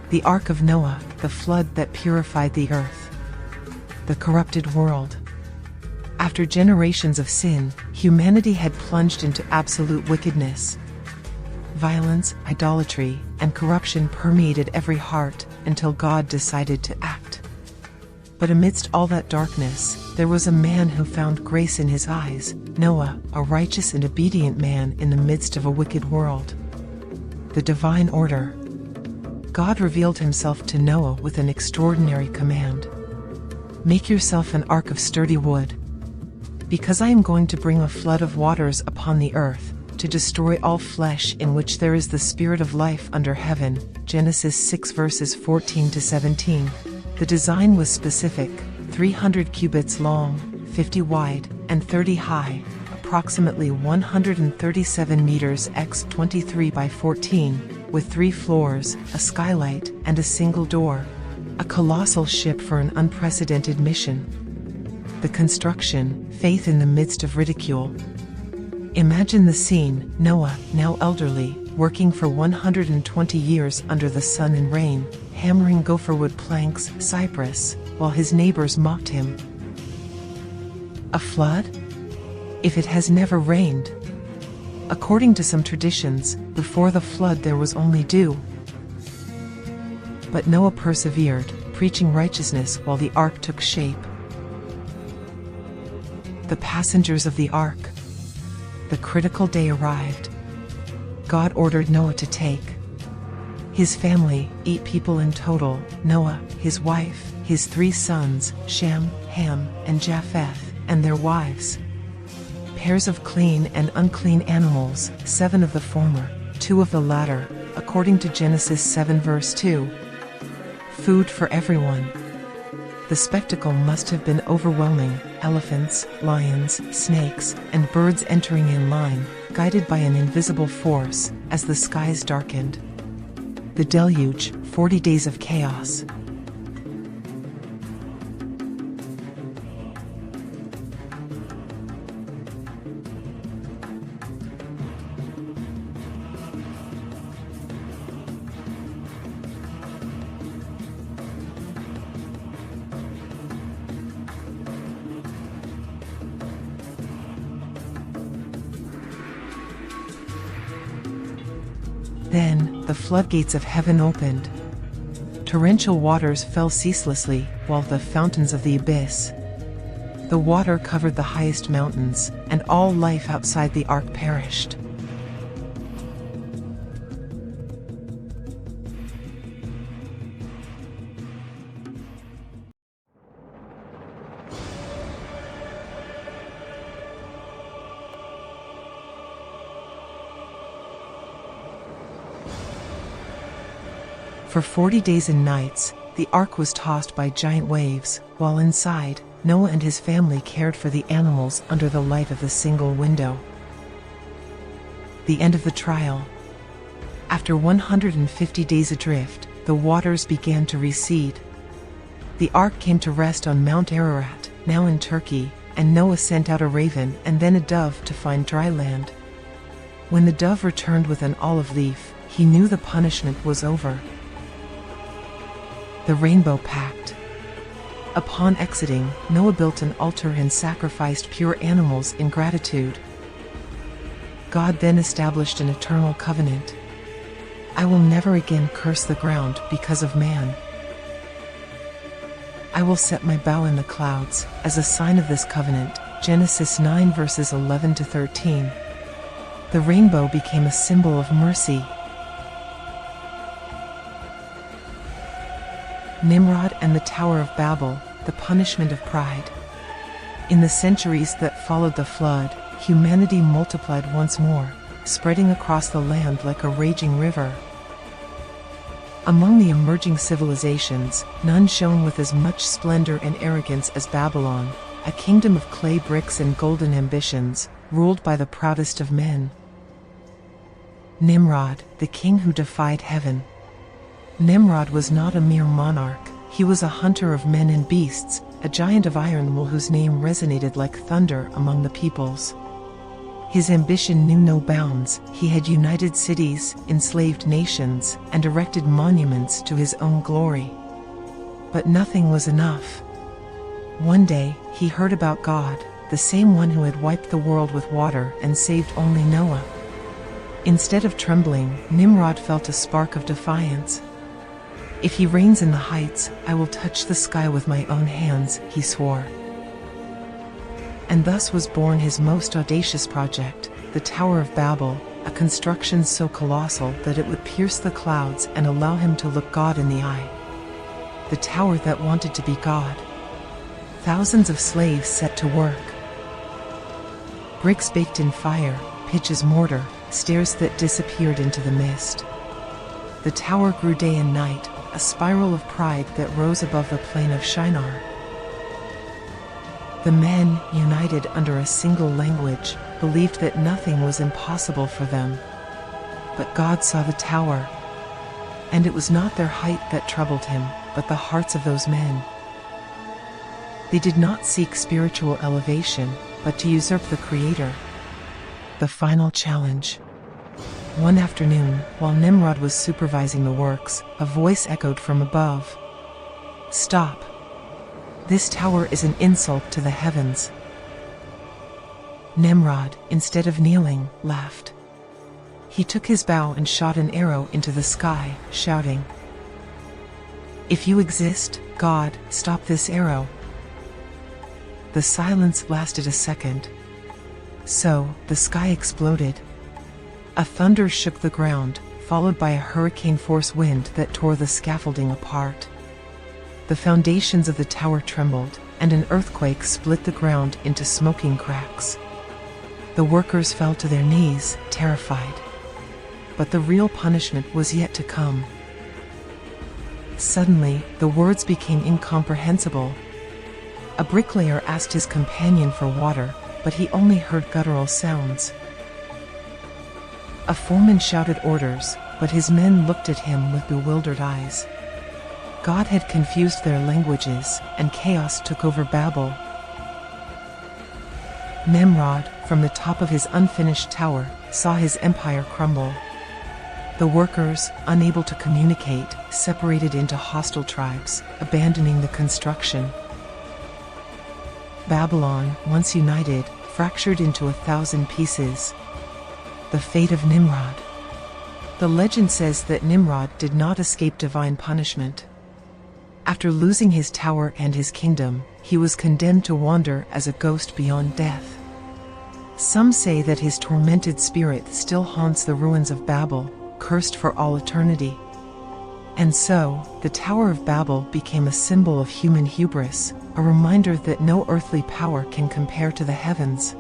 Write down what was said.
The Ark of Noah, the flood that purified the earth. The corrupted world. After generations of sin, humanity had plunged into absolute wickedness. Violence, idolatry, and corruption permeated every heart until God decided to act. But amidst all that darkness, there was a man who found grace in his eyes, Noah, a righteous and obedient man in the midst of a wicked world. The divine order. God revealed himself to Noah with an extraordinary command. Make yourself an ark of sturdy wood. Because I am going to bring a flood of waters upon the earth, to destroy all flesh in which there is the spirit of life under heaven. Genesis 6 verses 14 to 17. The design was specific, 300 cubits long, 50 wide, and 30 high, approximately 137 meters x 23 by 14, with 3 floors, a skylight, and a single door. A colossal ship for an unprecedented mission. The construction, faith in the midst of ridicule. Imagine the scene: Noah, now elderly, working for 120 years under the sun and rain, hammering gopherwood planks, cypress, while his neighbors mocked him. A flood? If it has never rained. According to some traditions, before the flood there was only dew. But Noah persevered, preaching righteousness while the ark took shape. The passengers of the ark. The critical day arrived. God ordered Noah to take his family, 8 people in total, Noah, his wife, his 3 sons, Shem, Ham, and Japheth, and their wives. Pairs of clean and unclean animals, 7 of the former, 2 of the latter, according to Genesis 7 verse 2. Food for everyone. The spectacle must have been overwhelming: elephants, lions, snakes, and birds entering in line, guided by an invisible force, as the skies darkened. The deluge, 40 days of chaos. Then, the floodgates of heaven opened. Torrential waters fell ceaselessly, while the fountains of the abyss. The water covered the highest mountains, and all life outside the ark perished. For 40 days and nights, the ark was tossed by giant waves, while inside, Noah and his family cared for the animals under the light of the single window. The end of the trial. After 150 days adrift, the waters began to recede. The ark came to rest on Mount Ararat, now in Turkey, and Noah sent out a raven and then a dove to find dry land. When the dove returned with an olive leaf, he knew the punishment was over. The Rainbow Pact. Upon exiting, Noah built an altar and sacrificed pure animals in gratitude. God then established an eternal covenant. I will never again curse the ground because of man. I will set my bow in the clouds, as a sign of this covenant. Genesis 9 verses 11 to 13. The rainbow became a symbol of mercy. Nimrod and the Tower of Babel, the punishment of pride. In the centuries that followed the flood, humanity multiplied once more, spreading across the land like a raging river. Among the emerging civilizations, none shone with as much splendor and arrogance as Babylon, a kingdom of clay bricks and golden ambitions, ruled by the proudest of men. Nimrod, the king who defied heaven. Nimrod was not a mere monarch, he was a hunter of men and beasts, a giant of iron wool whose name resonated like thunder among the peoples. His ambition knew no bounds. He had united cities, enslaved nations, and erected monuments to his own glory. But nothing was enough. One day, he heard about God, the same one who had wiped the world with water and saved only Noah. Instead of trembling, Nimrod felt a spark of defiance. "If he reigns in the heights, I will touch the sky with my own hands," he swore. And thus was born his most audacious project, the Tower of Babel, a construction so colossal that it would pierce the clouds and allow him to look God in the eye. The tower that wanted to be God. Thousands of slaves set to work. Bricks baked in fire, pitch as mortar, stairs that disappeared into the mist. The tower grew day and night, a spiral of pride that rose above the plain of Shinar. The men, united under a single language, believed that nothing was impossible for them. But God saw the tower. And it was not their height that troubled him, but the hearts of those men. They did not seek spiritual elevation, but to usurp the Creator. The final challenge. One afternoon, while Nimrod was supervising the works, a voice echoed from above. "Stop. This tower is an insult to the heavens." Nimrod, instead of kneeling, laughed. He took his bow and shot an arrow into the sky, shouting, "If you exist, God, stop this arrow." The silence lasted a second. So, the sky exploded. A thunder shook the ground, followed by a hurricane-force wind that tore the scaffolding apart. The foundations of the tower trembled, and an earthquake split the ground into smoking cracks. The workers fell to their knees, terrified. But the real punishment was yet to come. Suddenly, the words became incomprehensible. A bricklayer asked his companion for water, but he only heard guttural sounds. A foreman shouted orders, but his men looked at him with bewildered eyes. God had confused their languages, and chaos took over Babel. Nimrod, from the top of his unfinished tower, saw his empire crumble. The workers, unable to communicate, separated into hostile tribes, abandoning the construction. Babylon, once united, fractured into 1,000 pieces. The fate of Nimrod. The legend says that Nimrod did not escape divine punishment. After losing his tower and his kingdom, he was condemned to wander as a ghost beyond death. Some say that his tormented spirit still haunts the ruins of Babel, cursed for all eternity. And so, the Tower of Babel became a symbol of human hubris, a reminder that no earthly power can compare to the heavens.